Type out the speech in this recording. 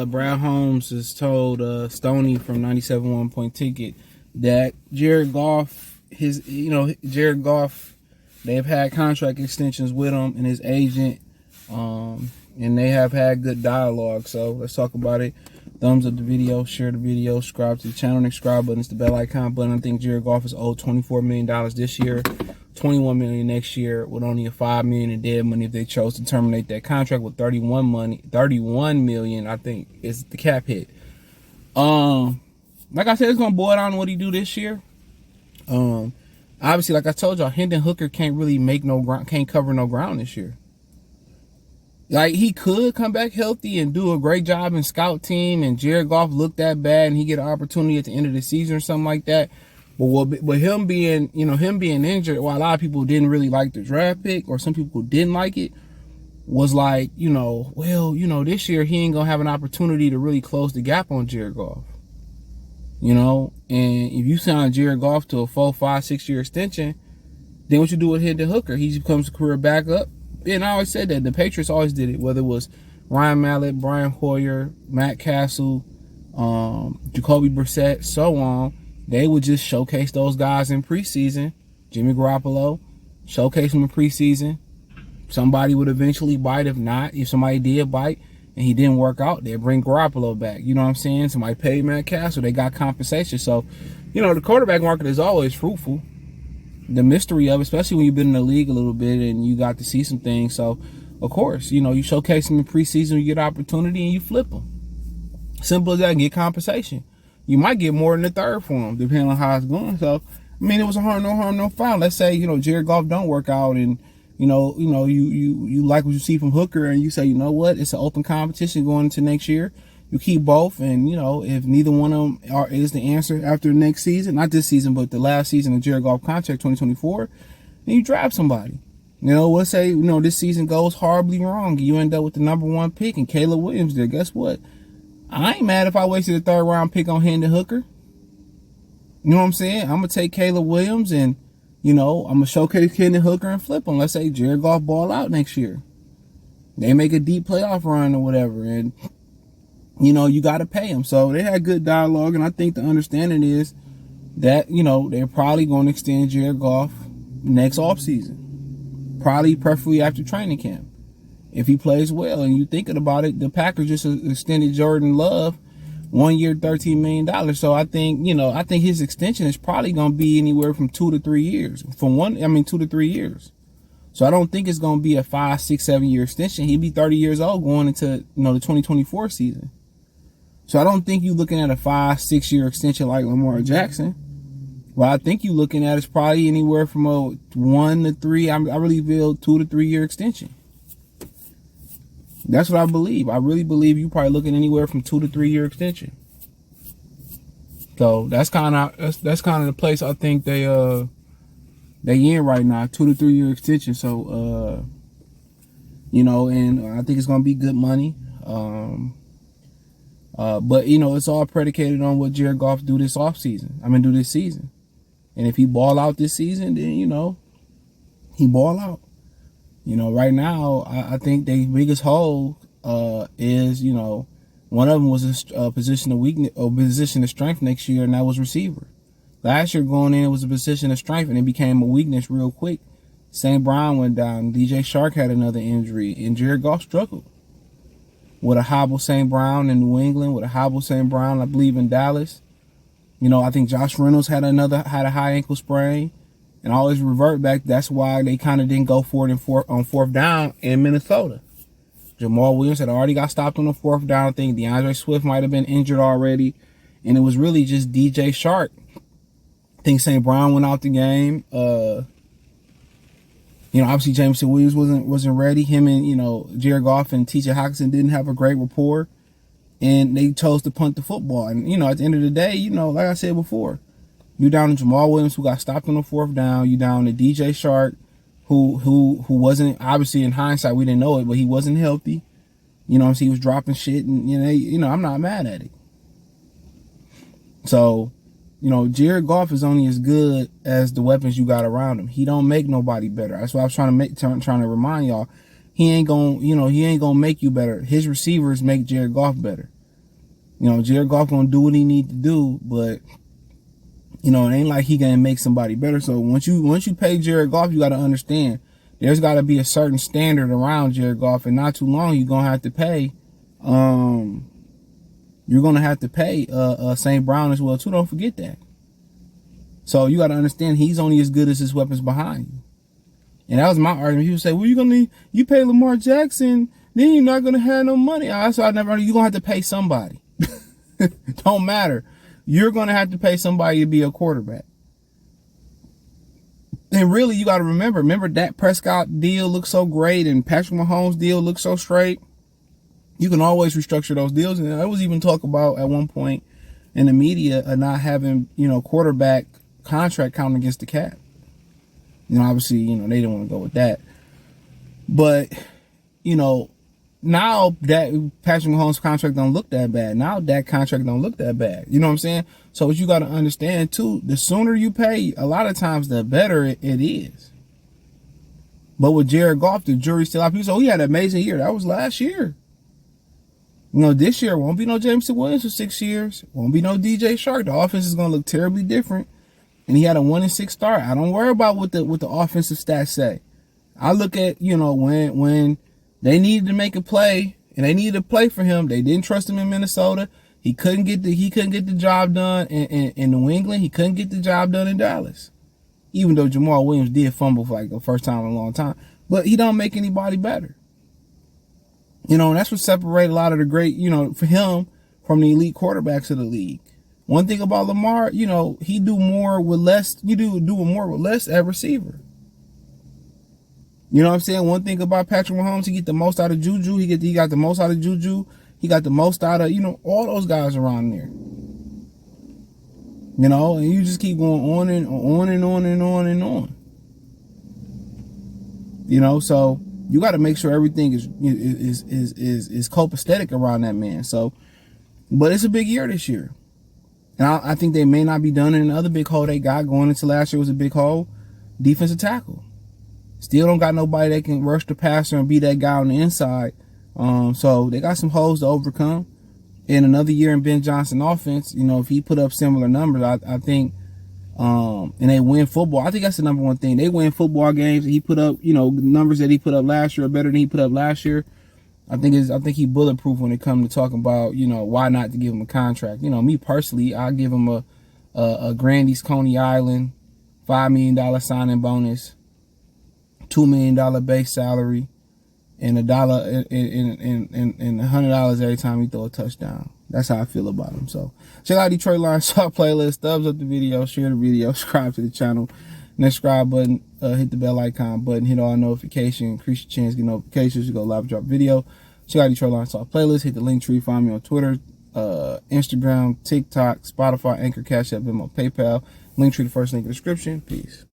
Brad Holmes has told Stoney from 97.1 Point Ticket that Jared Goff, they've had contract extensions with him and his agent, and they have had good dialogue. So let's talk about it. Thumbs up the video, share the video, subscribe to the channel, and the subscribe button. It's the bell icon button. I think Jared Goff is owed $24 million this year, $21 million next year, with only a $5 million in dead money if they chose to terminate that contract with $31 million. I think is the cap hit. Like I said, it's gonna boil down to what he do this year. Obviously, like I told y'all, Hendon Hooker can't really make no ground, can't cover no ground this year. Like, he could come back healthy and do a great job in scout team, and Jared Goff looked that bad and he get an opportunity at the end of the season or something like that. But him being injured, while a lot of people didn't really like the draft pick, or some people didn't like it, was like, this year he ain't gonna have an opportunity to really close the gap on Jared Goff. And if you sign Jared Goff to a 4, 5, 6 year extension, then what you do with Hendon Hooker? He becomes a career backup. And I always said that the Patriots always did it, whether it was Ryan Mallett, Brian Hoyer, Matt Castle, Jacoby Brissett, so on. They would just showcase those guys in preseason. Jimmy Garoppolo, showcase him in preseason. Somebody would eventually bite. If not, if somebody did bite and he didn't work out, they'd bring Garoppolo back. You know what I'm saying? Somebody paid Matt Castle. They got compensation. So, the quarterback market is always fruitful. The mystery of it, especially when you've been in the league a little bit and you got to see some things. So, of course, you showcase them in preseason, you get opportunity, and you flip them. Simple as that, and get compensation. You might get more than a third for them, depending on how it's going. So, it was a no harm, no foul. Let's say, Jared Goff don't work out, and you like what you see from Hooker, and you say, you know what, it's an open competition going into next year. You keep both, and if neither one of them is the answer after the next season, not this season, but the last season of Jared Goff contract 2024, then you draft somebody. Let's say this season goes horribly wrong. You end up with the number 1 pick and Caleb Williams there. Guess what? I ain't mad if I wasted a 3rd round pick on Hendon Hooker. You know what I'm saying? I'm gonna take Caleb Williams and I'm gonna showcase Hendon Hooker and flip him. Let's say Jared Goff ball out next year. They make a deep playoff run or whatever, and you got to pay them. So they had good dialogue, and I think the understanding is that, they're probably going to extend Jared Goff next offseason. Probably, preferably after training camp. If he plays well, and you thinking about it, the Packers just extended Jordan Love 1 year, $13 million. So I think, I think his extension is probably going to be anywhere from 2 to 3 years. 2 to 3 years. So I don't think it's going to be a 5, 6, 7 year extension. He'd be 30 years old going into, the 2024 season. So I don't think you're looking at a 5, 6 year extension like Lamar Jackson. What I think you're looking at is probably anywhere from a 1 to 3. I really feel 2 to 3 year extension. That's what I believe. I really believe you're probably looking anywhere from 2 to 3 year extension. So that's kind of the place I think they in right now, 2 to 3 year extension. So and I think it's gonna be good money. But it's all predicated on what Jared Goff do this season. And if he ball out this season, then he ball out. Right now I think the biggest hole is one of them was a position of weakness or position of strength next year, and that was receiver. Last year going in, it was a position of strength, and it became a weakness real quick. St. Brown went down. DJ Shark had another injury, and Jared Goff struggled with a hobble St. Brown in New England, with a hobble St. Brown, I believe, in Dallas. I think Josh Reynolds had a high ankle sprain, and always revert back. That's why they kind of didn't go for it on 4th down in Minnesota. Jamal Williams had already got stopped on the 4th down. I think DeAndre Swift might have been injured already, and it was really just DJ Shark. I think St. Brown went out the game. Obviously Jameson Williams wasn't ready. Him and, Jared Goff and T.J. Hockenson didn't have a great rapport, and they chose to punt the football. And, at the end of the day, like I said before, you down to Jamal Williams, who got stopped on the 4th down. You down to DJ Shark, who wasn't, obviously in hindsight, we didn't know it, but he wasn't healthy. He was dropping shit, and, I'm not mad at it. So, Jared Goff is only as good as the weapons you got around him. He don't make nobody better. That's what I was trying to remind y'all. He ain't gonna make you better. His receivers make Jared Goff better. Jared Goff gonna do what he need to do, but it ain't like he gonna make somebody better. So once you pay Jared Goff, you got to understand there's got to be a certain standard around Jared Goff, and not too long you're gonna have to pay. You're gonna have to pay St. Brown as well too. Don't forget that. So you got to understand he's only as good as his weapons behind you. And that was my argument. People say, well, you pay Lamar Jackson, then you're not gonna have no money. That's why I never. You're gonna have to pay somebody. Don't matter. You're going to have to pay somebody to be a quarterback. And really, you got to remember Dak Prescott deal looks so great and Patrick Mahomes deal looks so straight. You can always restructure those deals. And I was even talk about at one point in the media not having, quarterback contract counting against the cap. Obviously, they didn't want to go with that. But, now that Patrick Mahomes' contract don't look that bad. Now that contract don't look that bad. You know what I'm saying? So what you got to understand too, the sooner you pay, a lot of times the better it is. But with Jared Goff, the jury's still out. People say, he had an amazing year. That was last year. This year won't be no Jameson Williams for 6 years. Won't be no DJ Shark. The offense is going to look terribly different. And he had a 1-6 start. I don't worry about what the offensive stats say. I look at, when they needed to make a play, and they needed to play for him. They didn't trust him in Minnesota. He couldn't get the job done in New England. He couldn't get the job done in Dallas. Even though Jamal Williams did fumble for like the first time in a long time. But he don't make anybody better. And that's what separated a lot of the great, for him from the elite quarterbacks of the league. One thing about Lamar, he do more with less. You do more with less at receiver. You know what I'm saying? One thing about Patrick Mahomes, he get the most out of Juju. He got the most out of Juju. He got the most out of, all those guys around there. And you just keep going on and on and on and on and on. So you got to make sure everything is copacetic around that man. So, but it's a big year this year. And I think they may not be done in another big hole they got going into last year was a big hole. Defensive tackle. Still don't got nobody that can rush the passer and be that guy on the inside. So they got some holes to overcome. In another year in Ben Johnson offense, if he put up similar numbers, I think, and they win football. I think that's the number one thing. They win football games. He put up, numbers that he put up last year are better than he put up last year. I think he bulletproof when it comes to talking about, why not to give him a contract. Me personally, I give him a Grandy's Coney Island $5 million signing bonus. $2 million base salary, and $1 and $100 every time he throw a touchdown. That's how I feel about him. So check out Detroit Lions Talk playlist. Thumbs up the video, share the video, subscribe to the channel. And that subscribe button, hit the bell icon button, hit all notifications, increase your chance to get notifications. You go live drop video. Check out Detroit Lions Talk playlist. Hit the link tree. Find me on Twitter, Instagram, TikTok, Spotify, Anchor, Cash App, Venmo, PayPal. Link tree, the first link in the description. Peace.